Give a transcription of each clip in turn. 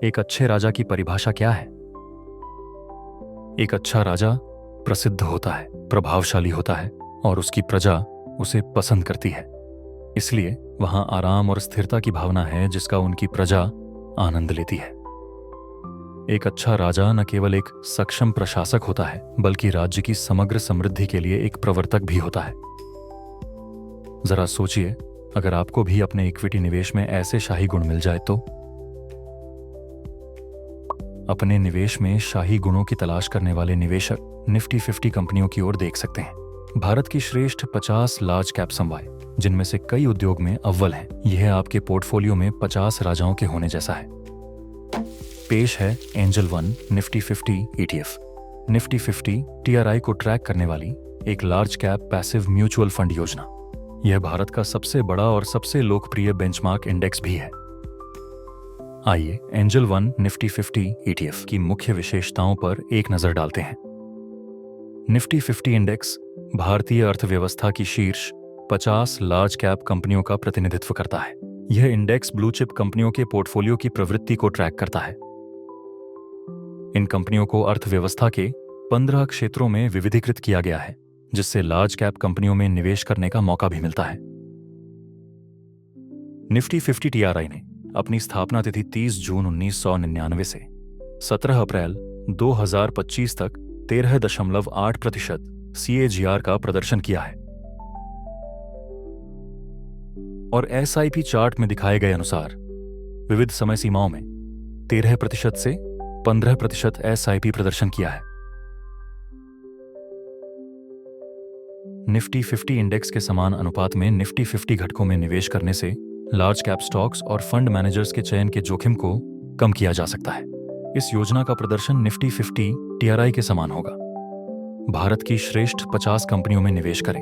एक अच्छे राजा की परिभाषा क्या है? एक अच्छा राजा प्रसिद्ध होता है, प्रभावशाली होता है और उसकी प्रजा उसे पसंद करती है। इसलिए वहां आराम और स्थिरता की भावना है जिसका उनकी प्रजा आनंद लेती है। एक अच्छा राजा न केवल एक सक्षम प्रशासक होता है बल्कि राज्य की समग्र समृद्धि के लिए एक प्रवर्तक भी होता है। जरा सोचिए, अगर आपको भी अपने इक्विटी निवेश में ऐसे शाही गुण मिल जाए तो? अपने निवेश में शाही गुणों की तलाश करने वाले निवेशक निफ्टी 50 कंपनियों की ओर देख सकते हैं। भारत की श्रेष्ठ 50 लार्ज कैप समवाय, जिनमें से कई उद्योग में अव्वल हैं। यह आपके पोर्टफोलियो में 50 राजाओं के होने जैसा है। पेश है angel one Nifty 50 ETF। Nifty 50 TRI को ट्रैक करने वाली एक large cap passive mutual fund योजना। यह भारत का सबसे बड़ा और सबसे लोकप्रिय बेंचमार्क इंडेक्स भी है। आइए एंजल वन निफ्टी 50 ETF की मुख्य विशेषताओं पर एक नजर डालते हैं। निफ्टी 50 इंडेक्स भारतीय अर्थव्यवस्था की शीर्ष 50 लार्ज कैप कंपनियों का प्रतिनिधित्व करता है। यह इंडेक्स ब्लू चिप कंपनियों के पोर्टफोलियो की प्रवृत्ति को ट्रैक करता है। इन कंपनियों को अर्थव्यवस्था के 15 क्षेत्रों में विविधीकृत किया गया है, जिससे लार्ज कैप कंपनियों में निवेश करने का मौका भी मिलता है। निफ्टी 50 TRI ने अपनी स्थापना तिथि 30 जून 1999 से 17 अप्रैल 2025 तक 13.8% CAGR का प्रदर्शन किया है और SIP चार्ट में दिखाए गए अनुसार विविध समय सीमाओं में 13% से 15% SIP प्रदर्शन किया है। निफ्टी 50 इंडेक्स के समान अनुपात में निफ्टी 50 घटकों में निवेश करने से लार्ज कैप स्टॉक्स और फंड मैनेजर्स के चयन के जोखिम को कम किया जा सकता है। इस योजना का प्रदर्शन निफ्टी 50 TRI के समान होगा। भारत की श्रेष्ठ 50 कंपनियों में निवेश करें।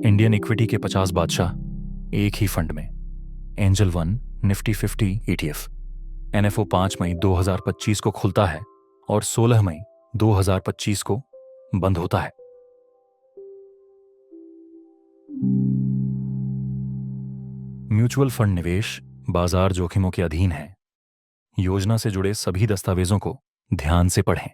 इंडियन इक्विटी के 50 बादशाह एक ही फंड में। Angel one Nifty 50 ETF। NFO 5 मई 2025 को खुलता है और 16 मई 2025 को बंद होता है। म्यूचुअल फंड निवेश बाजार जोखिमों के अधीन है। योजना से जुड़े सभी दस्तावेजों को ध्यान से पढ़ें।